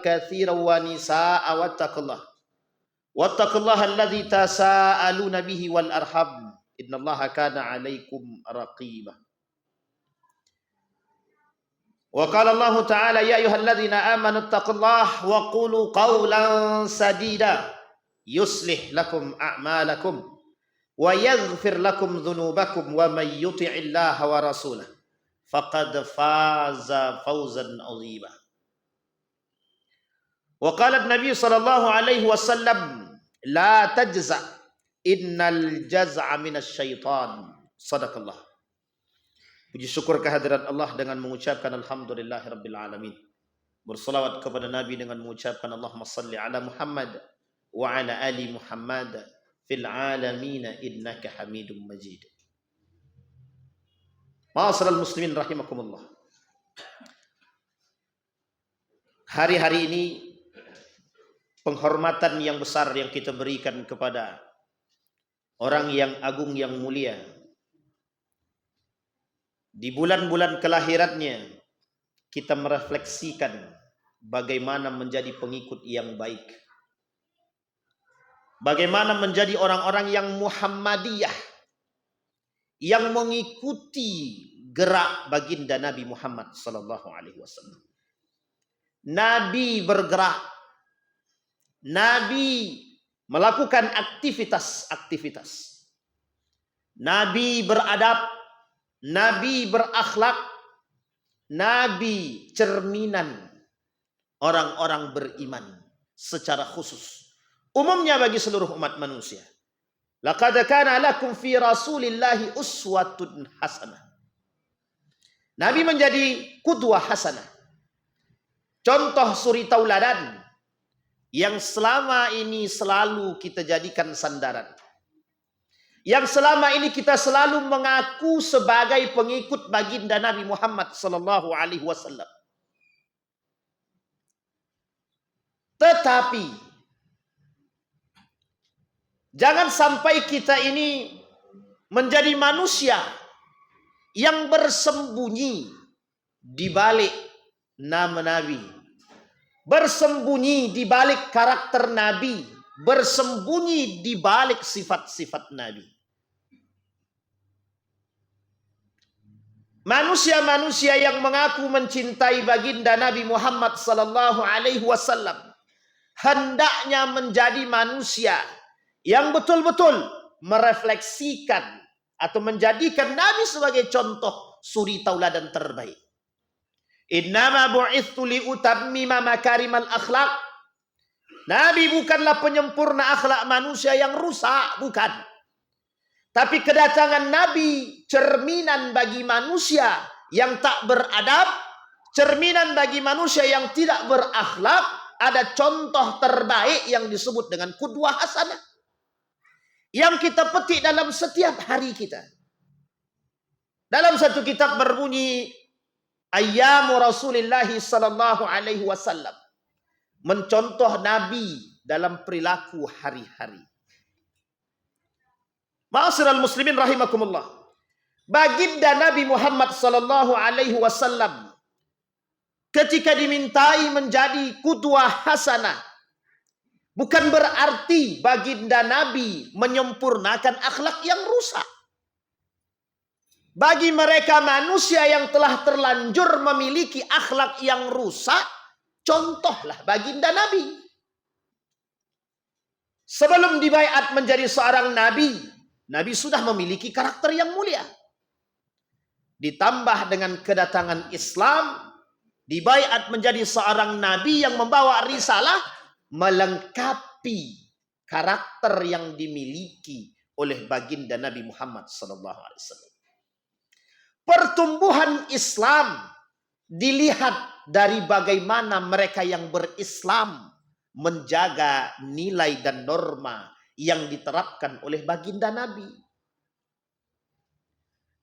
katsiran wa nisaa wattaqullaha alladzi tasaaluna bihi wal arham innallaha kana 'alaikum raqiba. Wa qala Allah ta'ala ya ayyuhalladzina amanu taqullaha wa qulu qawlan sadida yuslih lakum a'malakum wa yaghfir lakum dhunubakum wa may yuti'illaha wa rasulahu faqad faza fawzan 'azima. Wa qala an-nabiy sallallahu alaihi wasallam la tajza innal jaz'a minasy syaitan. Shadaqallah. Puji syukur kehadirat Allah dengan mengucapkan alhamdulillahirabbil alamin. Berselawat kepada Nabi dengan mengucapkan Allahumma salli ala Muhammad wa ala ali Muhammad fil alamin innaka Hamidum Majid. Ma'asyiral muslimin rahimakumullah. Hari-hari ini penghormatan yang besar yang kita berikan kepada orang yang agung yang mulia. Di bulan-bulan kelahirannya kita merefleksikan bagaimana menjadi pengikut yang baik. Bagaimana menjadi orang-orang yang Muhammadiyah, yang mengikuti gerak baginda Nabi Muhammad sallallahu alaihi wasallam. Nabi bergerak, Nabi melakukan aktivitas-aktivitas. Nabi beradab, Nabi berakhlak, Nabi cerminan orang-orang beriman secara khusus. Umumnya bagi seluruh umat manusia. Laqad kana lakum fi Rasulillahi uswatun hasanah. Nabi menjadi qudwah hasanah. Contoh suri tauladan yang selama ini selalu kita jadikan sandaran. Yang selama ini kita selalu mengaku sebagai pengikut baginda Nabi Muhammad sallallahu alaihi wasallam. Tetapi jangan sampai kita ini menjadi manusia yang bersembunyi di balik nama Nabi, bersembunyi di balik karakter Nabi, bersembunyi di balik sifat-sifat Nabi. Manusia-manusia yang mengaku mencintai baginda Nabi Muhammad sallallahu alaihi wasallam hendaknya menjadi manusia yang betul-betul merefleksikan atau menjadikan Nabi sebagai contoh suri tauladan terbaik. Innama bu'itsu liutammima makarimal akhlak. Nabi bukanlah penyempurna akhlak manusia yang rusak, bukan. Tapi kedatangan Nabi cerminan bagi manusia yang tak beradab, cerminan bagi manusia yang tidak berakhlak. Ada contoh terbaik yang disebut dengan qudwah hasanah, yang kita petik dalam setiap hari kita. Dalam satu kitab berbunyi Ayyamu Rasulillah sallallahu alaihi wasallam, mencontoh Nabi dalam perilaku hari-hari. Ma'asyiral muslimin rahimakumullah. Baginda Nabi Muhammad sallallahu alaihi wasallam ketika dimintai menjadi qudwah hasanah, bukan berarti baginda Nabi menyempurnakan akhlak yang rusak. Bagi mereka manusia yang telah terlanjur memiliki akhlak yang rusak, contohlah baginda Nabi. Sebelum dibaiat menjadi seorang nabi, Nabi sudah memiliki karakter yang mulia. Ditambah dengan kedatangan Islam, dibaiat menjadi seorang nabi yang membawa risalah, melengkapi karakter yang dimiliki oleh baginda Nabi Muhammad SAW. Pertumbuhan Islam dilihat dari bagaimana mereka yang berislam menjaga nilai dan norma yang diterapkan oleh baginda Nabi.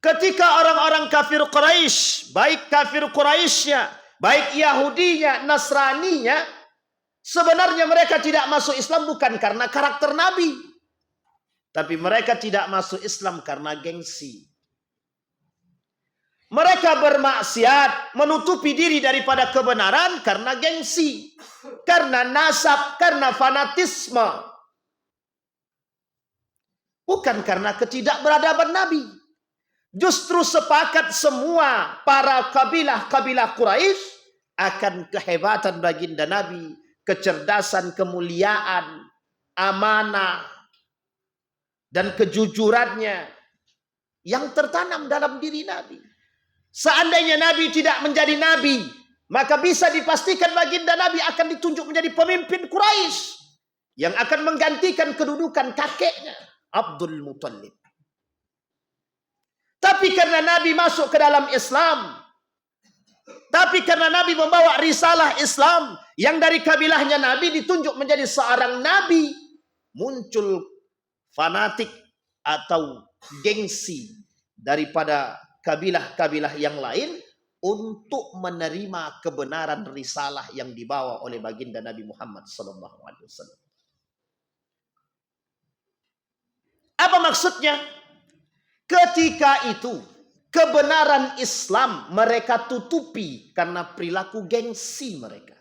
Ketika orang-orang kafir Quraisy, baik kafir Quraisynya, baik Yahudinya, Nasraninya, sebenarnya mereka tidak masuk Islam bukan karena karakter Nabi, tapi mereka tidak masuk Islam karena gengsi. Mereka bermaksiat, menutupi diri daripada kebenaran karena gengsi, karena nasab, karena fanatisme. Bukan karena ketidakberadaban Nabi. Justru sepakat semua para kabilah-kabilah Quraisy akan kehebatan baginda Nabi, kecerdasan, kemuliaan, amanah, dan kejujurannya yang tertanam dalam diri Nabi. Seandainya Nabi tidak menjadi Nabi, maka bisa dipastikan baginda Nabi akan ditunjuk menjadi pemimpin Quraisy yang akan menggantikan kedudukan kakeknya, Abdul Muttalib. Tapi karena Nabi masuk ke dalam Islam, tapi karena Nabi membawa risalah Islam, yang dari kabilahnya Nabi ditunjuk menjadi seorang Nabi, muncul fanatik atau gengsi daripada kabilah-kabilah yang lain untuk menerima kebenaran risalah yang dibawa oleh baginda Nabi Muhammad SAW. Apa maksudnya? Ketika itu kebenaran Islam mereka tutupi karena perilaku gengsi mereka.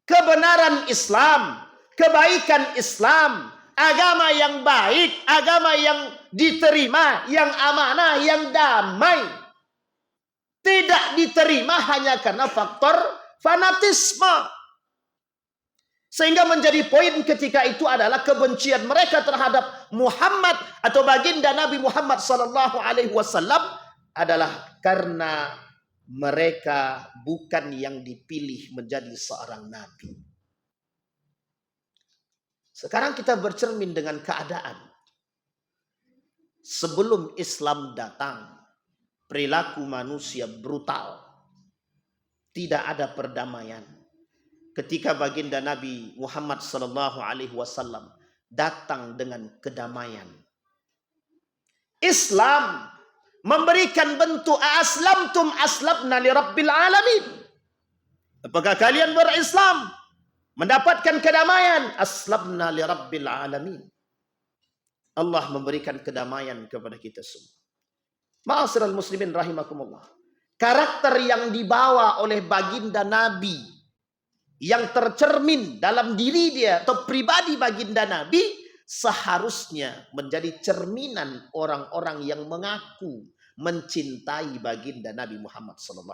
Kebenaran Islam, kebaikan Islam, agama yang baik, agama yang diterima, yang amanah, yang damai, tidak diterima hanya karena faktor fanatisme. Sehingga menjadi poin ketika itu adalah kebencian mereka terhadap Muhammad atau baginda Nabi Muhammad SAW adalah karena mereka bukan yang dipilih menjadi seorang nabi. Sekarang kita bercermin dengan keadaan. Sebelum Islam datang, perilaku manusia brutal. Tidak ada perdamaian. Ketika baginda Nabi Muhammad SAW datang dengan kedamaian. Islam memberikan bentuk aslamtum aslamna li rabbil alamin. Apakah kalian berislam? Mendapatkan kedamaian. Aslamna li rabbil alamin. Allah memberikan kedamaian kepada kita semua. Ma'asyiral muslimin rahimakumullah. Karakter yang dibawa oleh baginda Nabi, yang tercermin dalam diri dia atau pribadi baginda Nabi, seharusnya menjadi cerminan orang-orang yang mengaku mencintai baginda Nabi Muhammad SAW.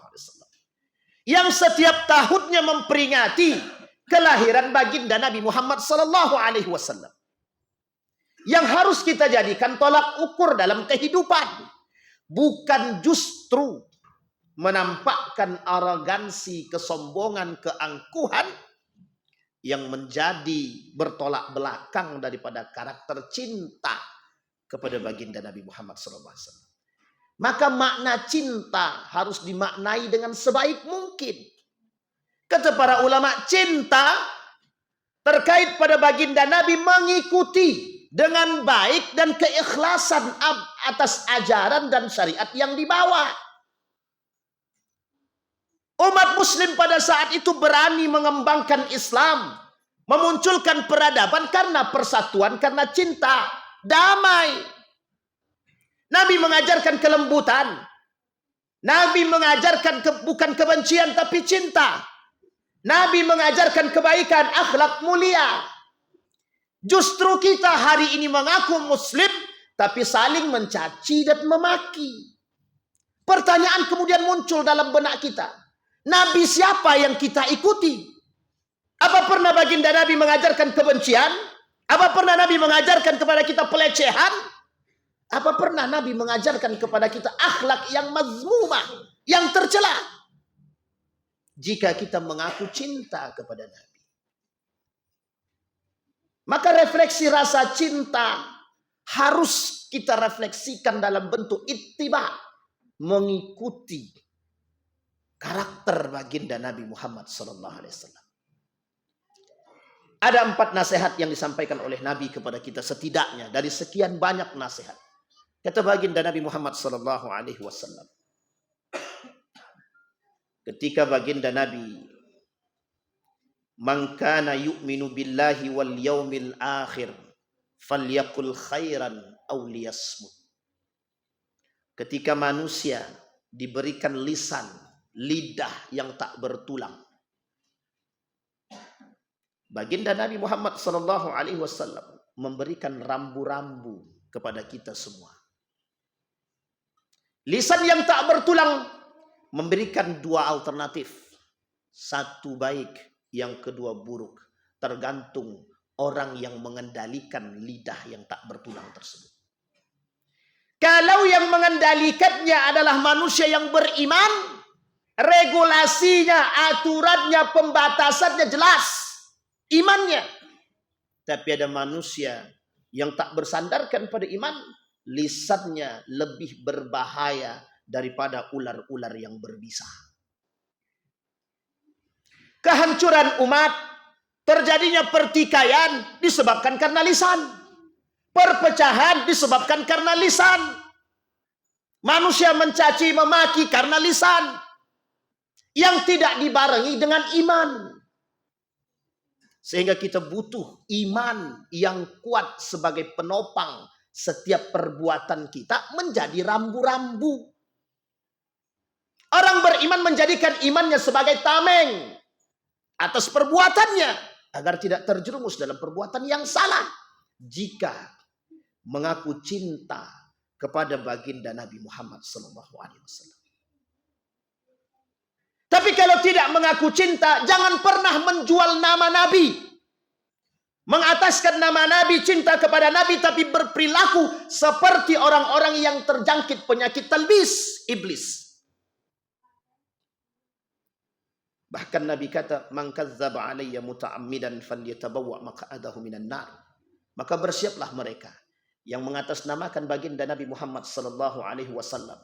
Yang setiap tahunnya memperingati kelahiran baginda Nabi Muhammad SAW. Yang harus kita jadikan tolak ukur dalam kehidupan. Bukan justru menampakkan arogansi, kesombongan, keangkuhan yang menjadi bertolak belakang daripada karakter cinta kepada baginda Nabi Muhammad SAW. Maka makna cinta harus dimaknai dengan sebaik mungkin. Kata para ulama, cinta terkait pada baginda Nabi mengikuti dengan baik dan keikhlasan atas ajaran dan syariat yang dibawa. Umat muslim pada saat itu berani mengembangkan Islam, memunculkan peradaban karena persatuan, karena cinta, damai. Nabi mengajarkan kelembutan. Nabi mengajarkan bukan kebencian tapi cinta. Nabi mengajarkan kebaikan, akhlak mulia. Justru kita hari ini mengaku muslim, tapi saling mencaci dan memaki. Pertanyaan kemudian muncul dalam benak kita. Nabi siapa yang kita ikuti? Apa pernah baginda Nabi mengajarkan kebencian? Apa pernah Nabi mengajarkan kepada kita pelecehan? Apa pernah Nabi mengajarkan kepada kita akhlak yang mazmumah, yang tercela? Jika kita mengaku cinta kepada Nabi, maka refleksi rasa cinta harus kita refleksikan dalam bentuk ittiba, mengikuti karakter baginda Nabi Muhammad SAW. Ada 4 nasihat yang disampaikan oleh Nabi kepada kita setidaknya dari sekian banyak nasihat. Kata baginda Nabi Muhammad SAW, ketika baginda Nabi, man kana yu'minu billahi wal yaumil akhir falyaqul khairan aw liyasmut. ketika manusia diberikan lisan, lidah yang tak bertulang. Baginda Nabi Muhammad SAW memberikan rambu-rambu kepada kita semua. Lisan yang tak bertulang memberikan dua alternatif. Satu baik, yang kedua buruk. Tergantung orang yang mengendalikan lidah yang tak bertulang tersebut. Kalau yang mengendalikannya adalah manusia yang beriman, regulasinya, aturannya, pembatasannya jelas. Imannya. Tapi ada manusia yang tak bersandarkan pada iman, lisannya lebih berbahaya daripada ular-ular yang berbisa. Kehancuran umat, terjadinya pertikaian disebabkan karena lisan. Perpecahan disebabkan karena lisan. Manusia mencaci memaki karena lisan yang tidak dibarengi dengan iman. Sehingga kita butuh iman yang kuat sebagai penopang setiap perbuatan kita menjadi rambu-rambu. Orang beriman menjadikan imannya sebagai tameng atas perbuatannya agar tidak terjerumus dalam perbuatan yang salah. Jika mengaku cinta kepada baginda Nabi Muhammad SAW. Tapi kalau tidak mengaku cinta, jangan pernah menjual nama Nabi. Mengataskan nama Nabi, cinta kepada Nabi, tapi berperilaku seperti orang-orang yang terjangkit penyakit talbis, iblis. Bahkan Nabi kata, "Man kadzdzaba 'alayya muta'ammidan falyatabawwa maq'adahu minan nar." Maka bersiaplah mereka yang mengatasnamakan baginda Nabi Muhammad SAW,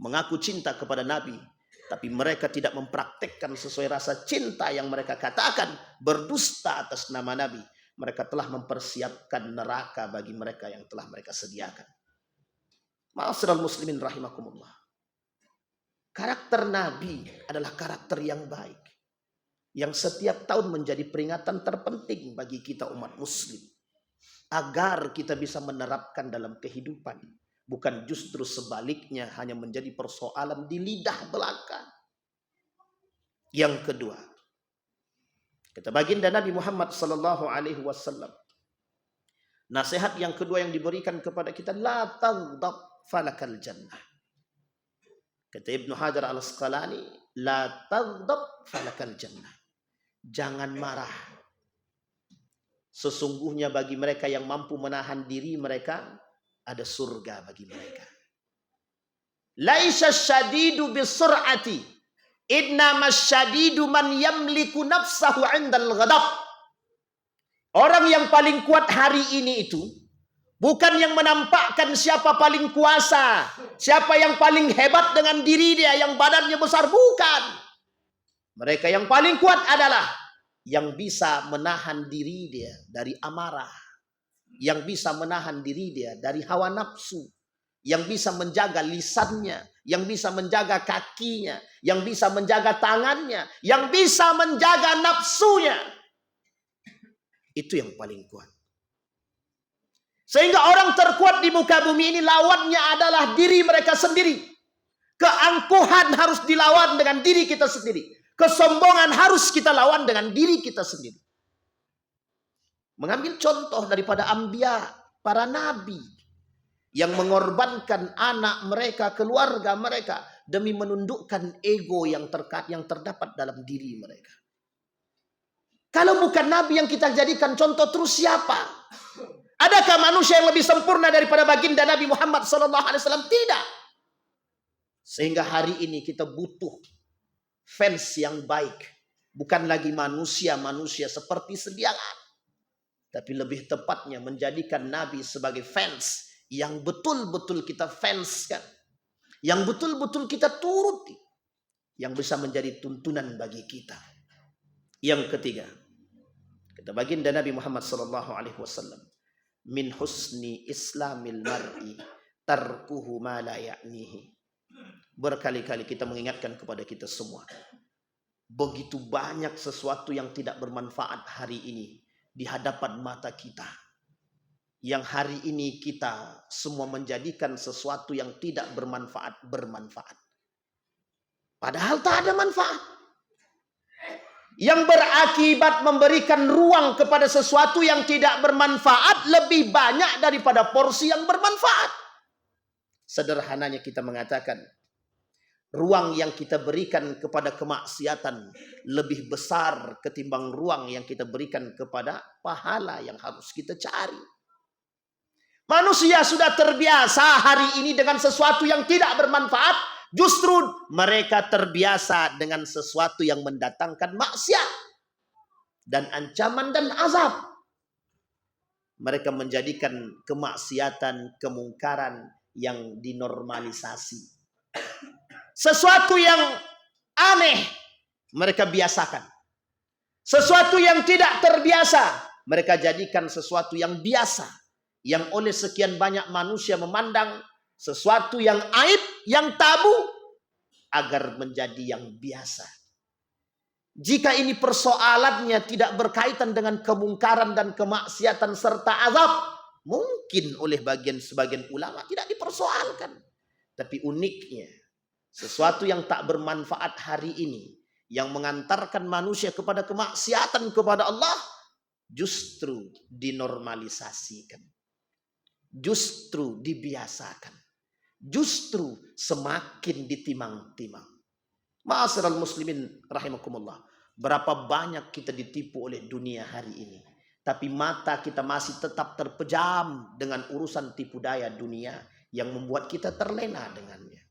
mengaku cinta kepada Nabi, tapi mereka tidak mempraktekkan sesuai rasa cinta yang mereka katakan, berdusta atas nama Nabi. Mereka telah mempersiapkan neraka bagi mereka yang telah mereka sediakan. Ma'asyiral muslimin rahimakumullah. Karakter Nabi adalah karakter yang baik, yang setiap tahun menjadi peringatan terpenting bagi kita umat muslim, agar kita bisa menerapkan dalam kehidupan. Bukan justru sebaliknya hanya menjadi persoalan di lidah belaka. Yang kedua, kata baginda Nabi Muhammad SAW, nasihat yang kedua yang diberikan kepada kita, la taghdab falakal jannah. Kata Ibnu Hajar al-Asqalani, la taghdab falakal jannah. Jangan marah. Sesungguhnya bagi mereka yang mampu menahan diri mereka, ada surga bagi mereka. Laisa syadidu bisur'ati, innama syadidu man yamliku nafsahu 'indal ghadab. Orang yang paling kuat hari ini itu bukan yang menampakkan siapa paling kuasa, siapa yang paling hebat dengan diri dia, yang badannya besar, bukan. Mereka yang paling kuat adalah yang bisa menahan diri dia dari amarah, yang bisa menahan diri dia dari hawa nafsu, yang bisa menjaga lisannya, yang bisa menjaga kakinya, yang bisa menjaga tangannya, yang bisa menjaga nafsunya. Itu yang paling kuat. Sehingga orang terkuat di muka bumi ini lawannya adalah diri mereka sendiri. Keangkuhan harus dilawan dengan diri kita sendiri. Kesombongan harus kita lawan dengan diri kita sendiri. Mengambil contoh daripada anbiya, para nabi yang mengorbankan anak mereka, keluarga mereka demi menundukkan ego yang terdapat dalam diri mereka. Kalau bukan nabi yang kita jadikan contoh, terus siapa? Adakah manusia yang lebih sempurna daripada baginda Nabi Muhammad SAW? Tidak. Sehingga hari ini kita butuh fans yang baik. Bukan lagi manusia-manusia seperti sediaan. Tapi lebih tepatnya menjadikan Nabi sebagai fans yang betul-betul kita fanskan. Yang betul-betul kita turuti. Yang bisa menjadi tuntunan bagi kita. Yang ketiga, kata baginda Nabi Muhammad SAW, min husni islamil mar'i tarkuhu ma la ya'nihi. Berkali-kali kita mengingatkan kepada kita semua, begitu banyak sesuatu yang tidak bermanfaat hari ini di hadapan mata kita. yang hari ini kita semua menjadikan sesuatu yang tidak bermanfaat bermanfaat. Padahal tak ada manfaat. Yang berakibat memberikan ruang kepada sesuatu yang tidak bermanfaat lebih banyak daripada porsi yang bermanfaat. Sederhananya kita mengatakan, ruang yang kita berikan kepada kemaksiatan lebih besar ketimbang ruang yang kita berikan kepada pahala yang harus kita cari. Manusia sudah terbiasa hari ini dengan sesuatu yang tidak bermanfaat, justru mereka terbiasa dengan sesuatu yang mendatangkan maksiat dan ancaman dan azab. Mereka menjadikan kemaksiatan, kemungkaran yang dinormalisasi. Sesuatu yang aneh mereka biasakan. Sesuatu yang tidak terbiasa mereka jadikan sesuatu yang biasa. Yang oleh sekian banyak manusia memandang sesuatu yang aib, yang tabu, agar menjadi yang biasa. Jika ini persoalannya tidak berkaitan dengan kemungkaran dan kemaksiatan serta azab, mungkin oleh sebagian ulama tidak dipersoalkan. Tapi uniknya, sesuatu yang tak bermanfaat hari ini, yang mengantarkan manusia kepada kemaksiatan kepada Allah, justru dinormalisasikan. Justru dibiasakan. Justru semakin ditimang-timang. Ma'asyiral muslimin rahimakumullah. Berapa banyak kita ditipu oleh dunia hari ini. Tapi mata kita masih tetap terpejam dengan urusan tipu daya dunia yang membuat kita terlena dengannya.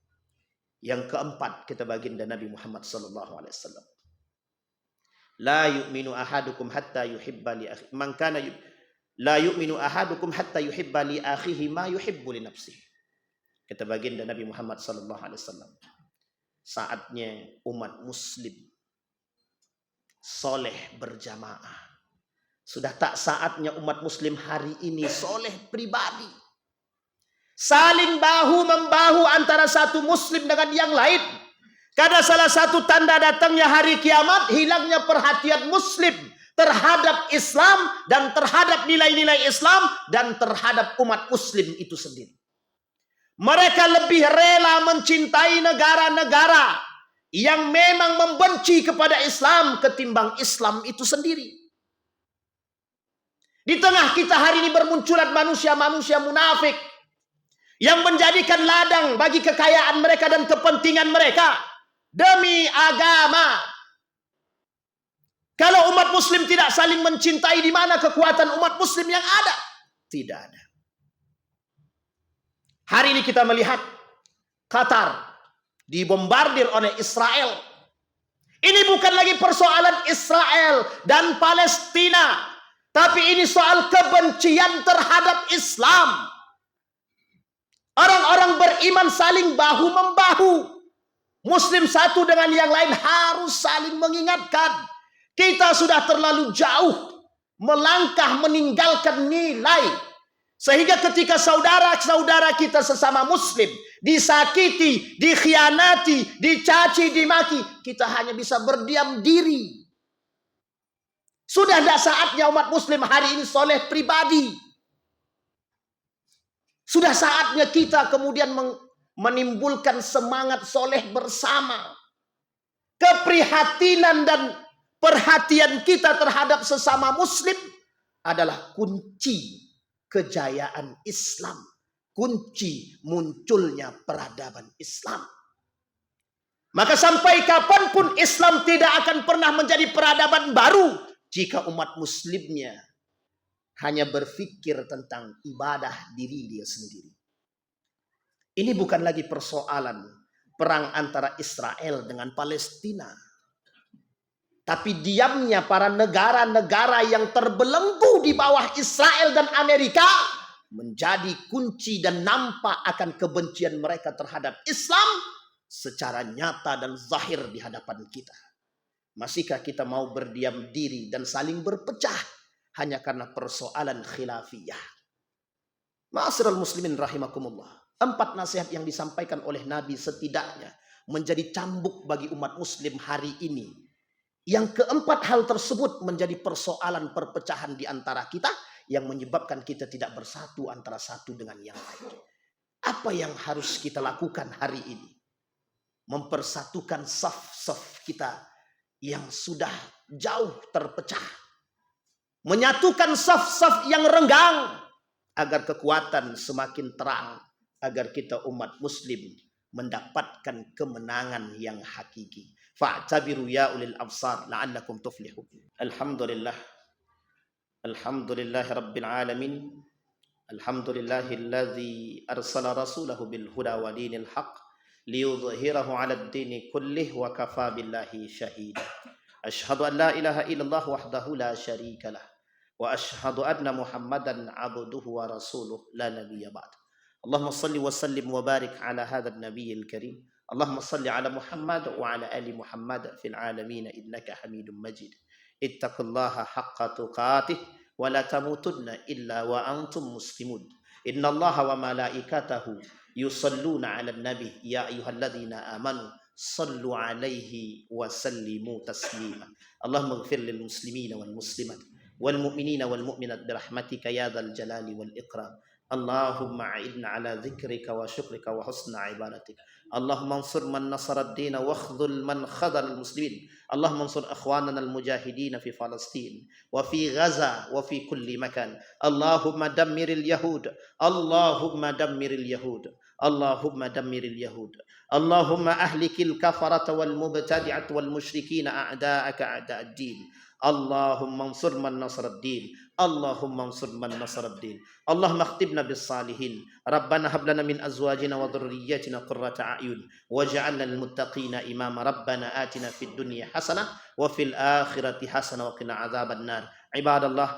Yang keempat, kata baginda Nabi Muhammad sallallahu alaihi wasallam, la yu'minu ahadukum hatta yuhibba li akhihi man kana la yu'minu ahadukum hatta yuhibba li akhihi ma yuhibbu li nafsihi. Kata baginda Nabi Muhammad sallallahu alaihi wasallam, saatnya umat muslim soleh berjamaah. Sudah tak saatnya umat muslim hari ini soleh pribadi, saling bahu-membahu antara satu muslim dengan yang lain. Karena salah satu tanda datangnya hari kiamat, hilangnya perhatian muslim terhadap Islam dan terhadap nilai-nilai Islam dan terhadap umat muslim itu sendiri. Mereka lebih rela mencintai negara-negara yang memang membenci kepada Islam ketimbang Islam itu sendiri. Di tengah kita hari ini bermunculan manusia-manusia munafik yang menjadikan ladang bagi kekayaan mereka dan kepentingan mereka demi agama. Kalau umat muslim tidak saling mencintai, di mana kekuatan umat muslim yang ada? Tidak ada. Hari ini kita melihat Qatar dibombardir oleh Israel. Ini bukan lagi persoalan Israel dan Palestina, tapi ini soal kebencian terhadap Islam. Orang-orang beriman saling bahu-membahu. Muslim satu dengan yang lain harus saling mengingatkan. Kita sudah terlalu jauh melangkah meninggalkan nilai. Sehingga ketika saudara-saudara kita sesama muslim disakiti, dikhianati, dicaci, dimaki, kita hanya bisa berdiam diri. Sudah tidak saatnya umat muslim hari ini soleh pribadi. Sudah saatnya kita kemudian menimbulkan semangat soleh bersama. Keprihatinan dan perhatian kita terhadap sesama muslim adalah kunci kejayaan Islam, kunci munculnya peradaban Islam. Maka sampai kapanpun Islam tidak akan pernah menjadi peradaban baru jika umat muslimnya hanya berpikir tentang ibadah diri dia sendiri. Ini bukan lagi persoalan perang antara Israel dengan Palestina. Tapi diamnya para negara-negara yang terbelenggu di bawah Israel dan Amerika menjadi kunci dan nampak akan kebencian mereka terhadap Islam secara nyata dan zahir di hadapan kita. Masihkah kita mau berdiam diri dan saling berpecah hanya karena persoalan khilafiyah? Ma'asyiral muslimin rahimakumullah. 4 nasihat yang disampaikan oleh Nabi setidaknya menjadi cambuk bagi umat muslim hari ini. Yang keempat hal tersebut menjadi persoalan perpecahan di antara kita. yang menyebabkan kita tidak bersatu antara satu dengan yang lain. Apa yang harus kita lakukan hari ini? Mempersatukan saf-saf kita yang sudah jauh terpecah. Menyatukan saf-saf yang renggang agar kekuatan semakin terang, agar kita umat muslim mendapatkan kemenangan yang hakiki. Fa'tabiru ya ulil absar la'allakum tuflihun. Alhamdulillah. Alhamdulillahi rabbil alamin. Alhamdulillahilladzi arsala rasulahu bil huda wa dinil haq liyudhhirahu 'alad dini kullih wa kafa billahi shahida. Asyhadu an la ilaha illallah wahdahu la syarika lah wa asyhadu anna Muhammadan 'abduhu wa rasuluh la nabiyya ba'd. Allahumma salli wa sallim wa barik ala hadzal nabiyil karim. Allahumma salli ala Muhammad wa ala ali Muhammad fil alamin innaka Hamidum Majid. Ittaqullaha haqqa tuqatih wa la tamutunna illa wa antum muslimun. Innallaha wa malaikatahu yusalluna 'alan nabi ya ayyuhalladzina amanu sallu 'alaihi wa sallimu taslima. Allahumma ighfir lil muslimina wal muslimat wal mu'minina wal mu'minat bi rahmatika ya dzal jalali wal ikram. Allahumma a'idna ala dzikrika wa syukrika wa husna ibadatika. Allahumma ansur man nasara ad-din wa khudhul man khadhal muslimin. Allahumma ansur akhwanana al-mujahidin fi Palestin wa fi Gaza wa fi kulli makan. Allahumma dammiril yahud. Allahumma dammiril yahud. Allahumma dammiril yahud. Allahumma ahlikil kafarata wal mubtadi'at wal musyrikin a'da'aka a'da'ad-din. Allahumma ansur man nasara ad-din. Allahumma ansur man nasara ad-din. Allahumma akhtibna bis salihin. Rabbana hab lana min azwajina wa dhurriyyatina qurrata a'yun waj'alna lil muttaqina imama. Rabbana atina fid dunya hasanah wa fil akhirati hasanah wa qina adzaban nar. Ibadallah.